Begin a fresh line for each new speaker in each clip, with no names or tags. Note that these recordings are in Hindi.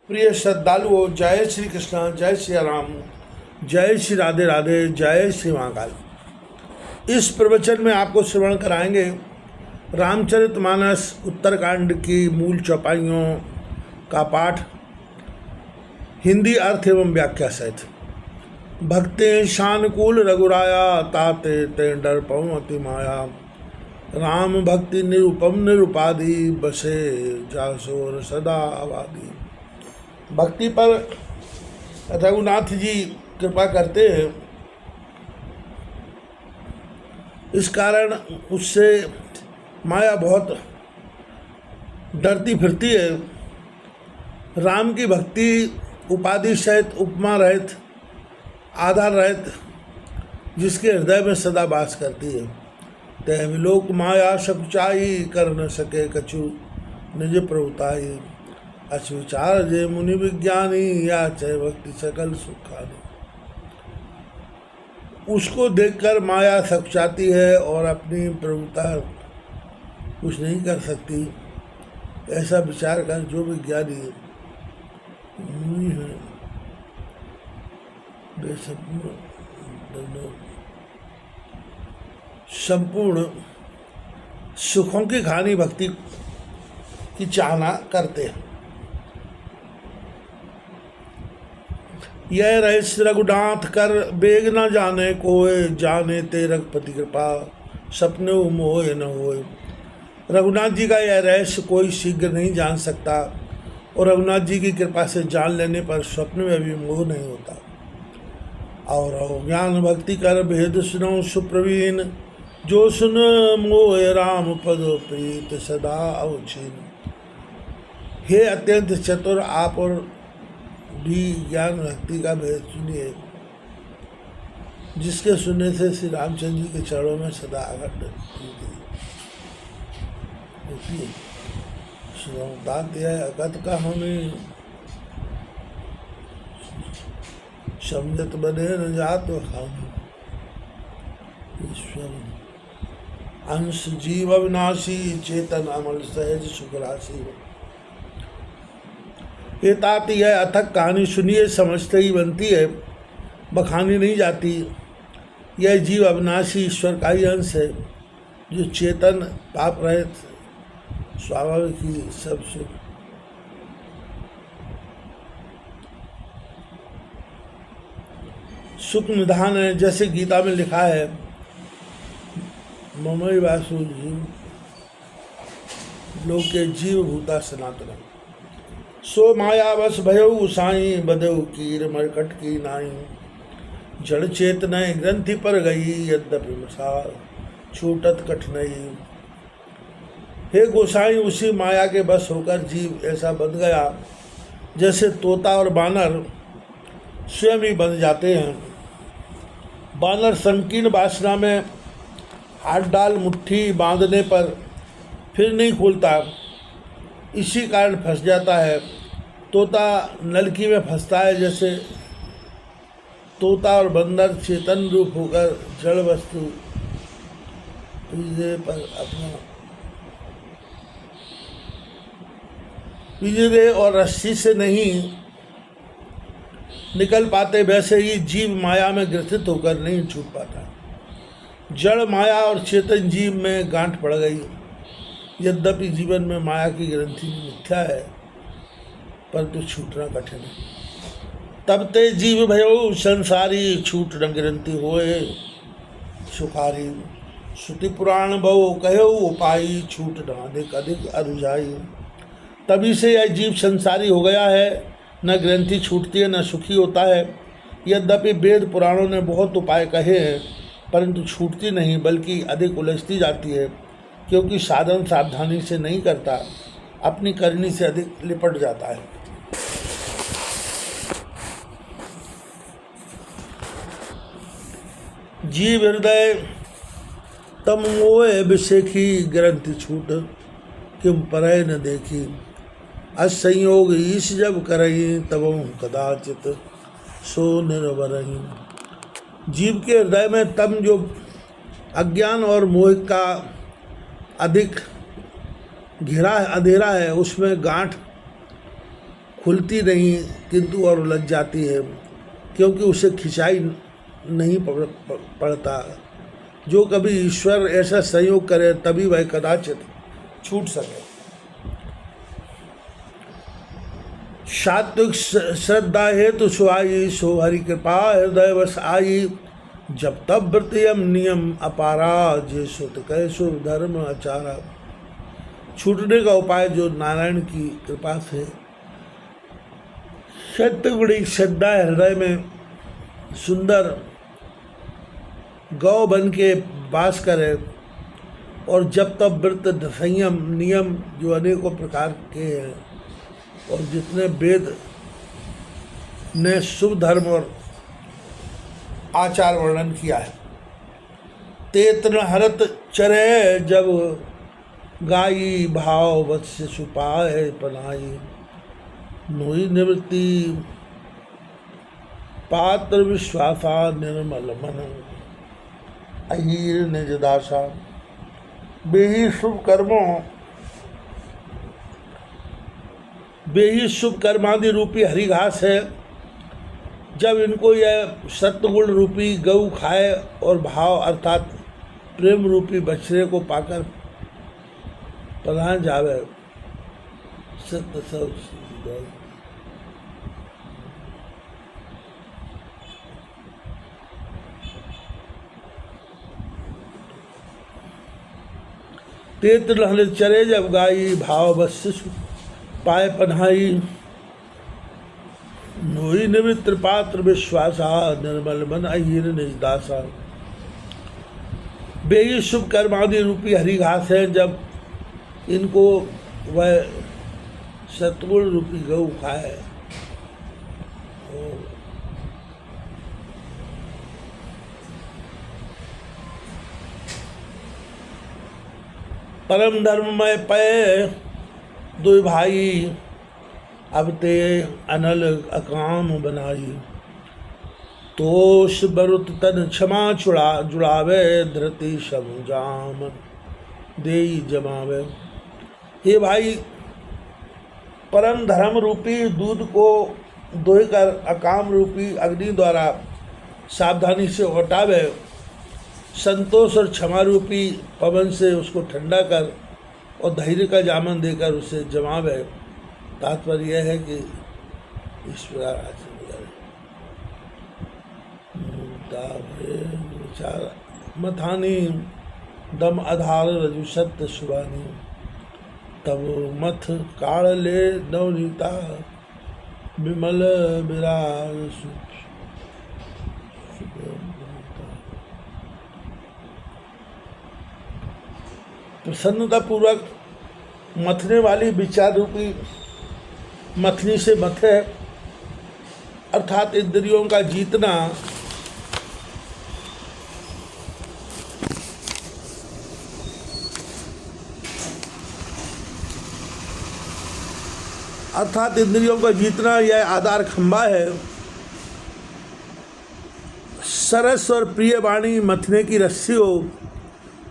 प्रिय श्रद्धालुओं, जय श्री कृष्ण, जय श्री राम, जय श्री राधे राधे, जय श्री महाकाल। इस प्रवचन में आपको श्रवण कराएंगे रामचरितमानस उत्तरकांड की मूल चौपाइयों का पाठ हिंदी अर्थ एवं व्याख्या सहित। भक्ते शानुकूल रघुराया, ताते ते डर पवति माया। राम भक्ति निरूपम निरूपाधि, बसे जासोर सदा आबादी। भक्ति पर रघुनाथ जी कृपा करते हैं, इस कारण उससे माया बहुत डरती फिरती है। राम की भक्ति उपाधि सहित, उपमा रहित, आधार रहित, जिसके हृदय में सदा वास करती है। तह विलोक माया सकुचाई, कर न सके कछु निज प्रभुताई। अस विचार जय मुनि विज्ञानी, या चय भक्ति सकल सुखानी। उसको देखकर माया सकुचाती है और अपनी प्रभुता कुछ नहीं कर सकती। ऐसा विचार कर जो विज्ञानी मुनि है, वे संपूर्ण सुखों की खानी भक्ति की चाहना करते हैं। यह रहस्य रघुनाथ कर, बेग न जाने कोय। जाने ते रघुपति कृपा, सपने मोह न होए। रघुनाथ जी का यह रहस्य कोई शीघ्र नहीं जान सकता, और रघुनाथ जी की कृपा से जान लेने पर स्वप्न में भी मोह नहीं होता। और ज्ञान भक्ति कर, भेद सुनो सुप्रवीण। जो सुन मोह राम पद, प्रीत सदा अवचीन। हे अत्यंत चतुर, आप और भी ज्ञान भक्ति का भेद सुनिए, जिसके सुनने से श्री रामचंद्र जी के चरणों में सदा आगत होती है। सुनौतात यह अगत का हमें, समझत बने न जात खानी। ईश्वर अंश जीव अविनाशी, चेतन अमल सहज सुख राशि। ये ताती है अथक कहानी, सुनिए समझते ही बनती है, बखानी नहीं जाती। यह जीव अविनाशी ईश्वर का ही अंश है, जो चेतन पाप रहित स्वाभाविक ही सब सुख निधान है। जैसे गीता में लिखा है, ममई वासु जीव लोके जीव भूता सनातन। सो माया बस भयऊ साई, बदऊ कीर मरकट की नाई। जड़ चेतन ग्रंथि पर गई, यद्यपि मसाल छूटत कठिनाई। हे गोसाई, उसी माया के बस होकर जीव ऐसा बन गया जैसे तोता और बानर स्वयं ही बन जाते हैं। बानर संकीर्ण वासना में हाथ डाल मुट्ठी बांधने पर फिर नहीं खोलता, इसी कारण फंस जाता है। तोता नलकी में फंसता है, जैसे तोता और बंदर चेतन रूप होकर जड़ वस्तु पिंजरे और रस्सी से नहीं निकल पाते, वैसे ही जीव माया में ग्रसित होकर नहीं छूट पाता। जड़ माया और चेतन जीव में गांठ पड़ गई। यद्यपि जीवन में माया की ग्रंथि मिथ्या है, परंतु छूटना कठिन है। तब ते जीव भयो संसारी, छूट न ग्रंथि होए सुखारी। श्रुति पुराण बहु कहो उपाई, छूट न अधिक अधिक अरुझाई। तभी से यह जीव संसारी हो गया है, न ग्रंथि छूटती है, न सुखी होता है। यद्यपि वेद पुराणों ने बहुत उपाय कहे हैं, परंतु छूटती नहीं, बल्कि अधिक उलझती जाती है, क्योंकि साधन सावधानी से नहीं करता, अपनी करनी से अधिक लिपट जाता है। जीव हृदय तम मोह विषेखी, ग्रंथि छूट किम परय न देखी। असंयोग ईश जब करही, तब कदाचित सो निर्वरही। जीव के हृदय में तम जो अज्ञान और मोह का अधिक घिरा अंधेरा है, उसमें गांठ खुलती नहीं किंतु और उलझ जाती है, क्योंकि उसे खिंचाई नहीं पड़ता। जो कभी ईश्वर ऐसा संयोग करे तभी वह कदाचित छूट सके। सात्विक श्रद्धा हेतु सुहाई, सो हरि कृपा हृदय वस आई। जब तब व्रतयम नियम अपारा, जे सुत कैसो धर्म आचारा। छूटने का उपाय जो नारायण की कृपा से सत्यगुणी श्रद्धा हृदय में सुंदर गौ बन के वास करे, और जब तब व्रत संयम नियम जो अनेकों प्रकार के हैं, और जितने वेद ने शुभ धर्म और आचार वर्णन किया है। तेतन हरत चरे जब गाई, भाव वत्स्य सुपाय पनाई। नोई निवृत्ति पात्र विश्वासा, निर्मल मन अहीर निज दासा। बेही शुभ कर्मों, बेही शुभ कर्मादि रूपी हरि घास है। जब इनको यह सत्वगुण रूपी गऊ खाए और भाव अर्थात प्रेम रूपी बछड़े को पाकर प्रधान जावे, सत्य सब तेत लहल चरे जब गाई, भाव बस पाए पन्हाई। नोई निमित्र पात्र विश्वासा, निर्मल मन अहीर निज दासा। बेही शुभ कर्मादि रूपी हरि घास है। जब इनको वह सतगुण रूपी गऊ खाए, परम धर्ममय पय दुई भाई, अब ते अनल अकाम बनाई। तोष बरुत तन क्षमा जुड़ावे, धृति सम जाम देई जमावे। हे भाई, परम धर्म रूपी दूध को दोहकर अकाम रूपी अग्नि द्वारा सावधानी से हटावे, संतोष और क्षमा रूपी पवन से उसको ठंडा कर और धैर्य का जामन देकर उसे जमावे। तात्पर्य यह है कि इस प्रकार आचरण मथानी दम आधार रजु सत्य सुबानी। तब मथ काल ले नवनीता, विमल विराज प्रसन्नता पूर्वक मथने वाली विचार रूपी मथनी से मथे, अर्थात इंद्रियों का जीतना, अर्थात इंद्रियों का जीतना यह आधार खंभा है। सरस और प्रिय वाणी मथने की रस्सी हो,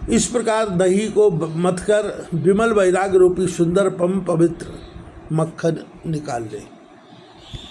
इस प्रकार दही को मथकर विमल वैराग रूपी सुंदर पवित्र मक्खन निकाल ले।